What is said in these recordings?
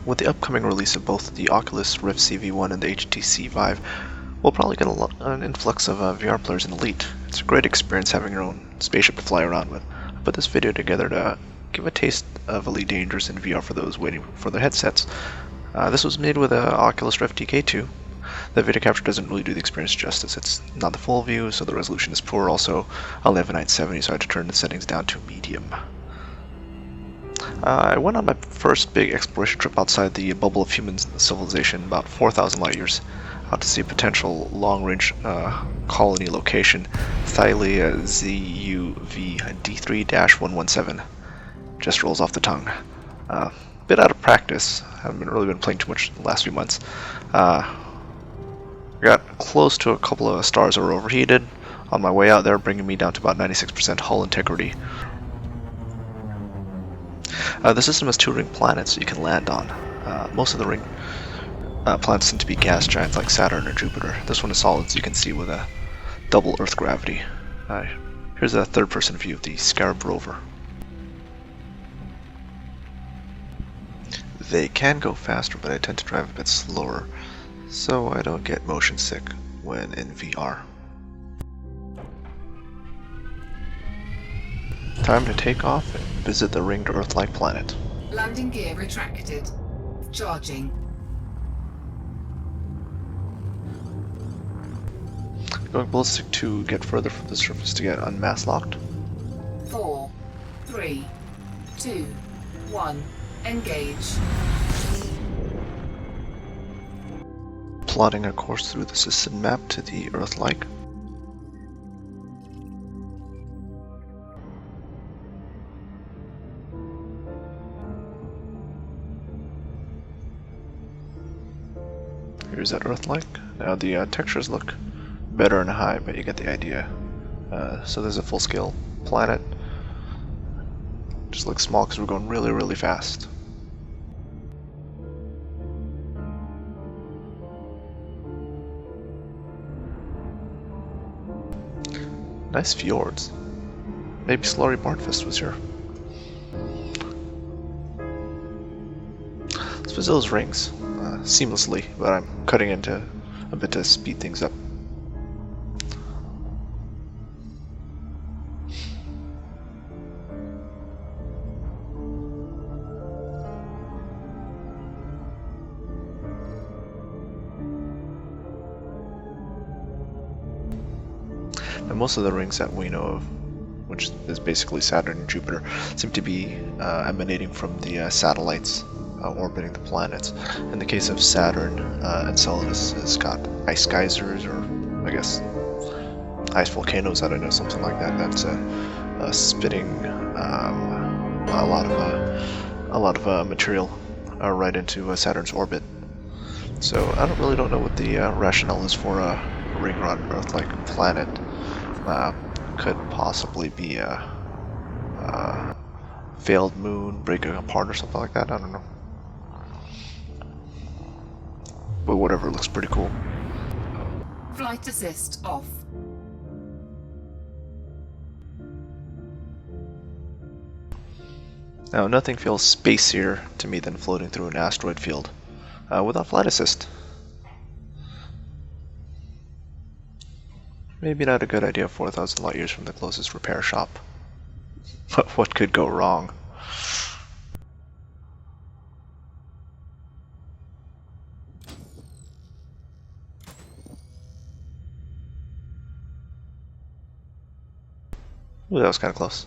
with the upcoming release of both the Oculus Rift CV1 and the HTC Vive, we'll probably get an influx of VR players in Elite. It's a great experience having your own spaceship to fly around with. I put this video together to give a taste of Elite Dangerous in VR for those waiting for their headsets. This was made with a Oculus Rift DK2. The video capture doesn't really do the experience justice. It's not the full view, so the resolution is poor. Also, I only have a 970, so I had to turn the settings down to medium. I went on my first big exploration trip outside the bubble of human civilization, about 4,000 light years, out to see a potential long-range colony location, Thylia ZUV D3-117. Just rolls off the tongue. Bit out of practice. Haven't really been playing too much the last few months. Got close to a couple of stars that were overheated on my way out there, bringing me down to about 96% hull integrity. The system has 2 ring planets you can land on. Most of the ring planets seem to be gas giants like Saturn or Jupiter. This one is solid, as you can see, with a double Earth gravity. Here's a third-person view of the Scarab rover. They can go faster, but I tend to drive a bit slower, so I don't get motion sick when in VR. Time to take off and visit the ringed Earth-like planet. Landing gear retracted. Charging. Going ballistic to get further from the surface to get unmask locked. 4, 3, 2, 1. Engage. Plotting a course through the system map to the Earth-like. Here's that Earth-like. Now the textures look better and high, but you get the idea. So there's a full-scale planet. Just looks small because we're going really, really fast. Nice fjords. Maybe Slurry Barnfest was here. Let's visit those rings seamlessly, but I'm cutting into a bit to speed things up. Now, most of the rings that we know of, which is basically Saturn and Jupiter, seem to be emanating from the satellites orbiting the planets. In the case of Saturn, Enceladus has got ice geysers, or I guess ice volcanoes, I don't know, something like that. That's spitting a lot of material right into Saturn's orbit. So I don't know what the rationale is for a ring around Earth-like planet. Could possibly be a failed moon breaking apart or something like that. I don't know. But whatever, it looks pretty cool. Flight assist off. Now, nothing feels spacier to me than floating through an asteroid field without flight assist. Maybe not a good idea 4,000 light years from the closest repair shop. But what could go wrong? Ooh, that was kind of close.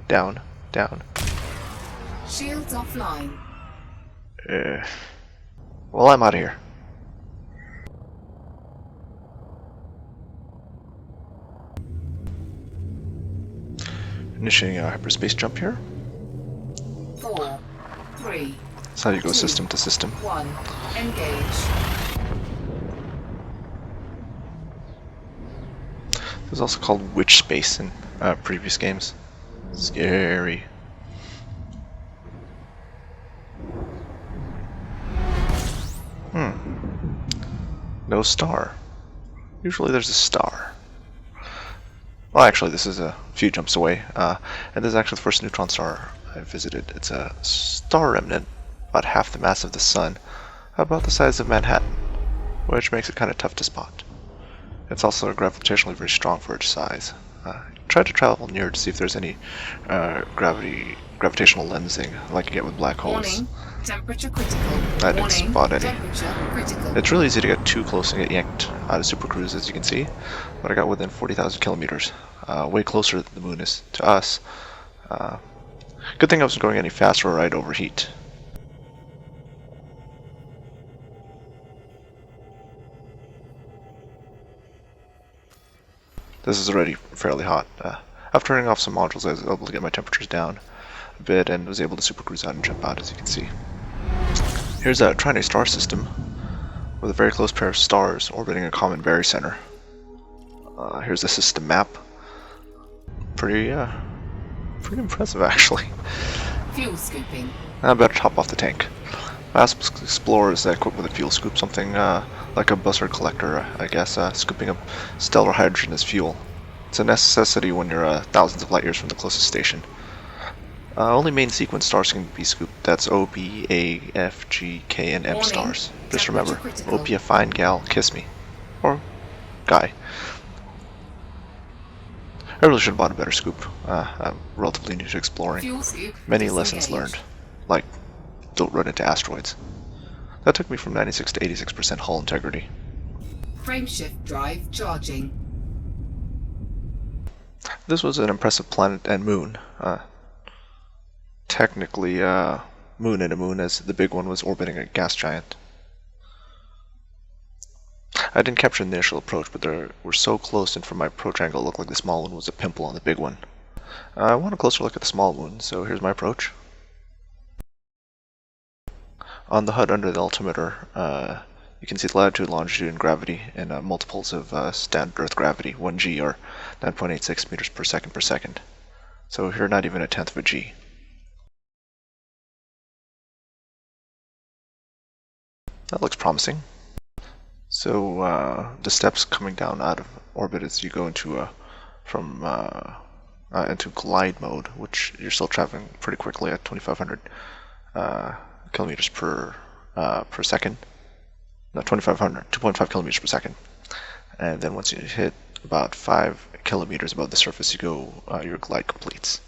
Down. Shields offline. Well, I'm out of here. Initiating a hyperspace jump here. 4, 3. That's how you go system to system. 1. Engage. It was also called Witch Space in previous games. Scary. No star. Usually there's a star. Well, actually, this is a few jumps away, and this is actually the first neutron star I visited. It's a star remnant, about half the mass of the Sun, about the size of Manhattan, which makes it kind of tough to spot. It's also gravitationally very strong for its size. Try to travel near to see if there's any gravitational lensing like you get with black holes. Warning, temperature critical. I didn't spot any. Temperature critical. It's really easy to get too close and get yanked out of supercruise, as you can see, but I got within 40,000 kilometers, way closer than the moon is to us. Good thing I wasn't going any faster or I'd overheat. This is already fairly hot. After turning off some modules, I was able to get my temperatures down a bit and was able to supercruise out and jump out, as you can see. Here's a trinary star system with a very close pair of stars orbiting a common barycenter. Here's the system map. Pretty impressive, actually. Fuel scooping. I better top off the tank. My Explorer is equipped with a fuel scoop, something like a buzzard collector, I guess, scooping up stellar hydrogen as fuel. It's a necessity when you're thousands of light years from the closest station. Only main sequence stars can be scooped. That's O, B, A, F, G, K, and M Warning, stars. Just remember, critical. O, be a fine gal, kiss me. Or guy. I really should have bought a better scoop. I'm relatively new to exploring. Fuel scoop. Many lessons disengaged. learned, like don't run into asteroids. That took me from 96 to 86% hull integrity. Frameshift drive charging. This was an impressive planet and moon. Technically, moon and a moon, as the big one was orbiting a gas giant. I didn't capture the initial approach, but they were so close, and from my approach angle, it looked like the small one was a pimple on the big one. I want a closer look at the small moon, so here's my approach. On the HUD under the altimeter, you can see the latitude, longitude, and gravity in multiples of standard Earth gravity, 1g, or 9.86 meters per second. So here, not even a tenth of a g. That looks promising. So the steps coming down out of orbit as you go into into glide mode, which you're still traveling pretty quickly at 2,500 kilometers per second. No, 2.5 kilometers per second. And then once you hit about 5 kilometers above the surface, your glide completes.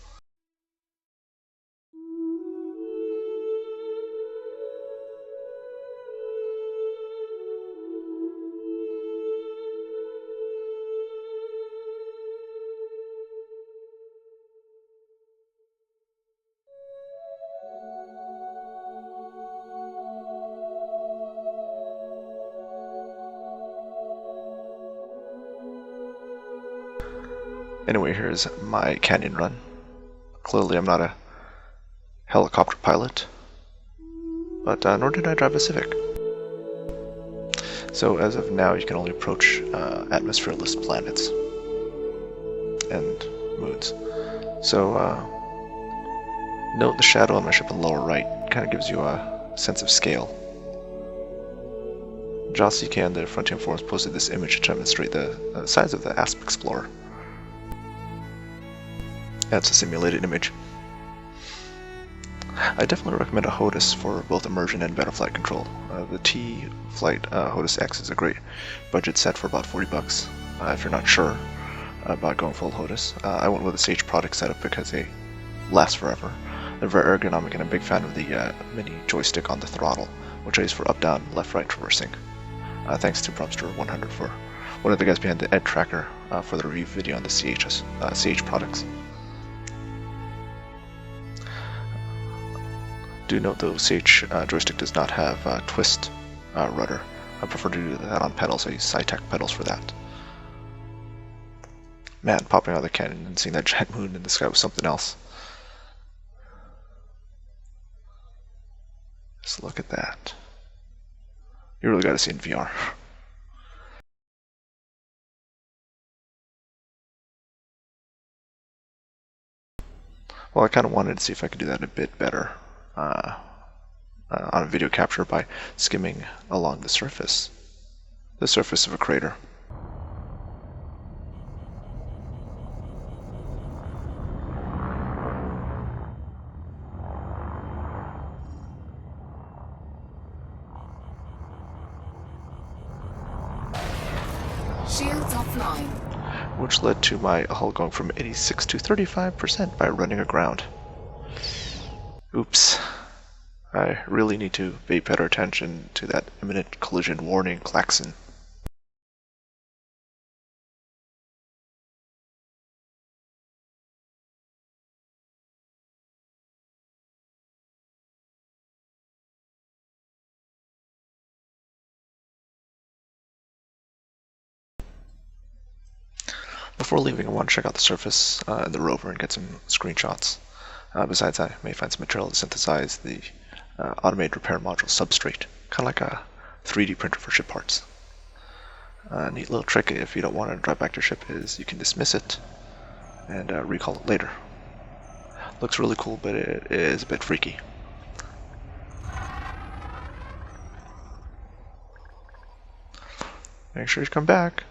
Anyway, here's my canyon run. Clearly I'm not a helicopter pilot, but nor did I drive a Civic. So as of now, you can only approach atmosphereless planets and moons. So note the shadow on my ship in the lower right. Kind of gives you a sense of scale. Joss CK on the Frontier forums posted this image to demonstrate the size of the Asp Explorer. That's a simulated image. I definitely recommend a HOTAS for both immersion and better flight control. The T-Flight HOTAS X is a great budget set for about $40 if you're not sure about going full HOTAS. I went with a Sage product setup because they last forever. They're very ergonomic, and I'm a big fan of the mini joystick on the throttle, which I use for up, down, left, right traversing. Thanks to Brumster100 for one of the guys behind the Ed Tracker for the review video on the Sage products. Do note though, Sage joystick does not have twist rudder. I prefer to do that on pedals. I use SciTech pedals for that. Man, popping out of the canyon and seeing that giant moon in the sky was something else. Just look at that. You really gotta see it in VR. Well, I kind of wanted to see if I could do that a bit better on a video capture by skimming along the surface of a crater. Shields offline. which led to my hull going from 86 to 35% by running aground. Oops. I really need to pay better attention to that imminent collision warning klaxon. Before leaving, I want to check out the surface and the rover and get some screenshots. Besides, I may find some material to synthesize the automated repair module substrate, kind of like a 3D printer for ship parts. A neat little trick if you don't want to drive back to your ship is you can dismiss it and recall it later. Looks really cool, but it is a bit freaky. Make sure you come back.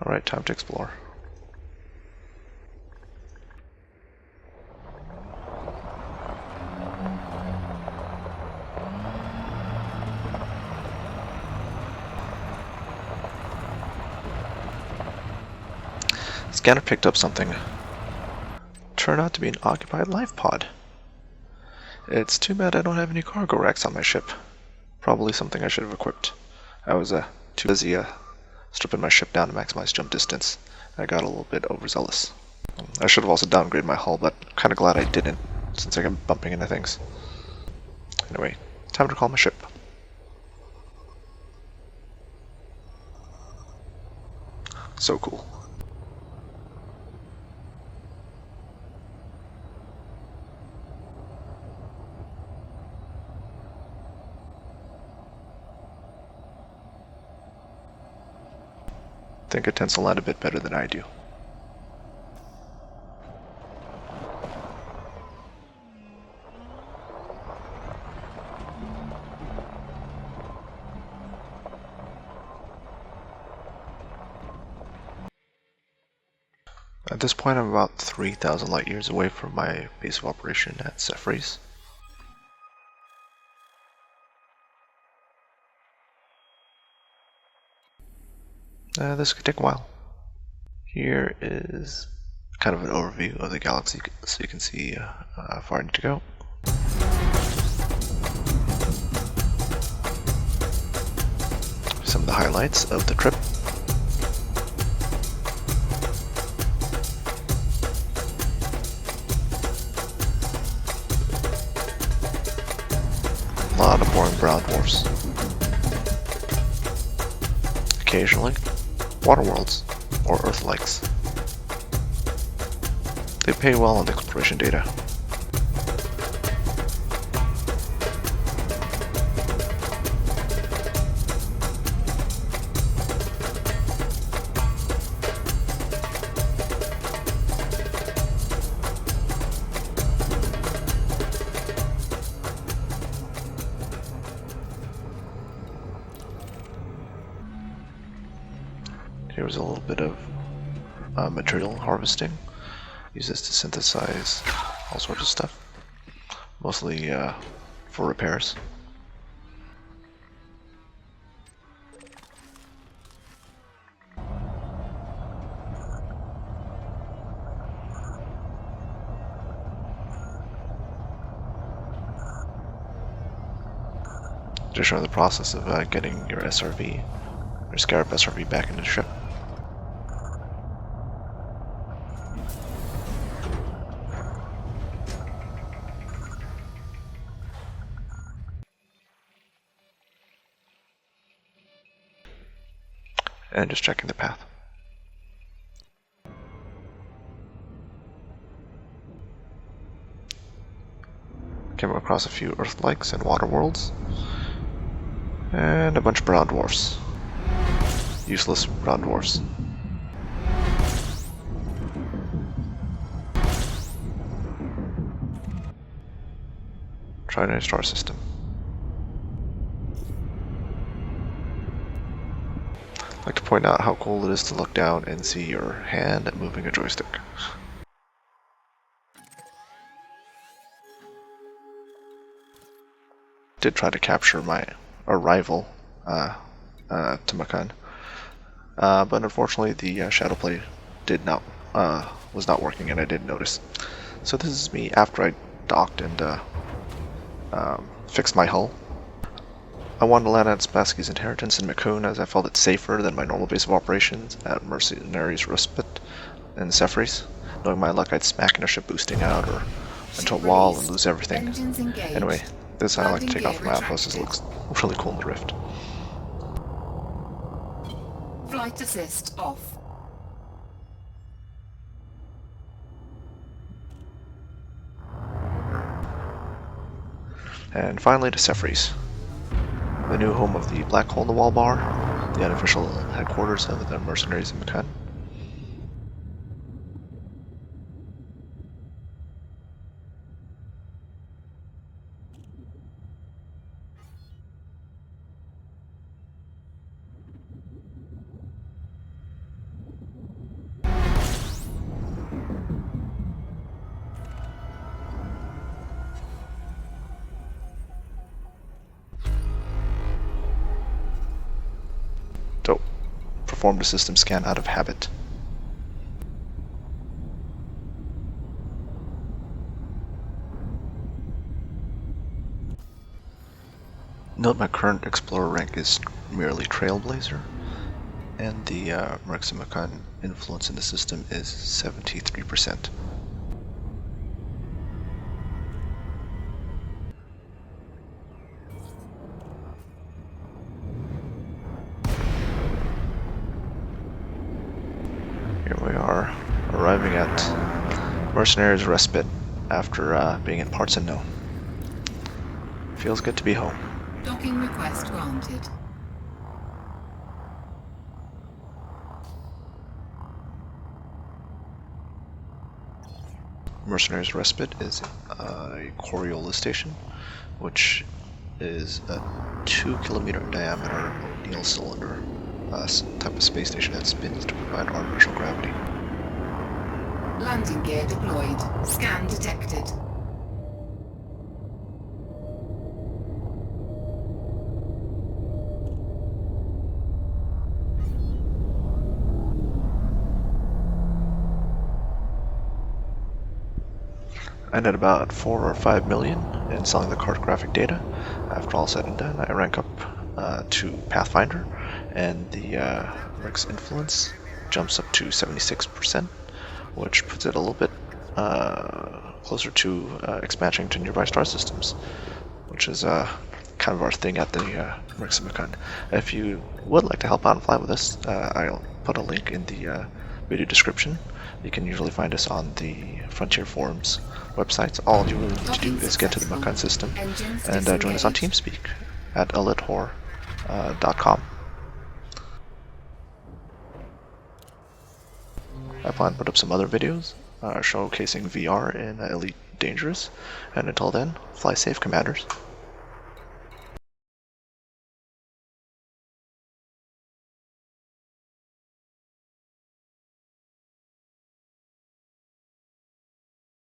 Alright, time to explore. Scanner picked up something. Turned out to be an occupied life pod. It's too bad I don't have any cargo racks on my ship. Probably something I should have equipped. I was too busy stripping my ship down to maximize jump distance. I got a little bit overzealous. I should have also downgraded my hull, but I'm kind of glad I didn't, since I kept bumping into things. Anyway, time to call my ship. So cool. I think it tends to land a bit better than I do. At this point, I'm about 3,000 light years away from my base of operation at Cephres. This could take a while. Here is kind of an overview of the galaxy so you can see how far I need to go. Some of the highlights of the trip. A lot of boring brown dwarfs. Occasionally, water worlds, or Earth-likes. They pay well on the exploration data. Here was a little bit of material harvesting. Use this to synthesize all sorts of stuff, mostly for repairs. Just showing the process of getting your SRV, or Scarab SRV, back into the ship. And just checking the path. Came across a few Earth-likes and water worlds, and a bunch of brown dwarfs. Useless brown dwarfs. Trinity star system. I'd like to point out how cool it is to look down and see your hand moving a joystick. did try to capture my rival to Makan, but unfortunately the shadow play was not working, and I didn't notice. So this is me after I docked and fixed my hull. I wanted to land at Spassky's Inheritance in Makun as I felt it safer than my normal base of operations at Mercenary's Respite in Cephres. Knowing my luck, I'd smack in a ship boosting out or into a wall and lose everything. Anyway, this is how I like to take off my outpost, as it looks really cool in the Rift. Flight assist off. And finally to Cephres, the new home of the Black Hole in the Wall Bar, the unofficial headquarters of the mercenaries in Makan. Performed a system scan out of habit. Note my current Explorer rank is merely Trailblazer, and the Mercenary influence in the system is 73%. Here we are, arriving at Mercenary's Respite after being in parts unknown. Feels good to be home. Docking request granted. Mercenary's Respite is a Coriolis station, which is a 2-kilometer diameter O'Neill cylinder type of space station that spins to provide artificial gravity. Landing gear deployed. Scan detected. And at about 4 or 5 million in selling the cartographic data, after all said and done, I rank up to Pathfinder, and the Rix influence jumps up to 76%, which puts it a little bit closer to expansion to nearby star systems, which is kind of our thing at the Riximicon. If you would like to help out and fly with us, I'll put a link in the video description. You can usually find us on the Frontier Forums websites. All you really need to do is get to the Makan system and join us on TeamSpeak at elithor.com. I plan to put up some other videos showcasing VR in Elite Dangerous, and until then, fly safe, Commanders.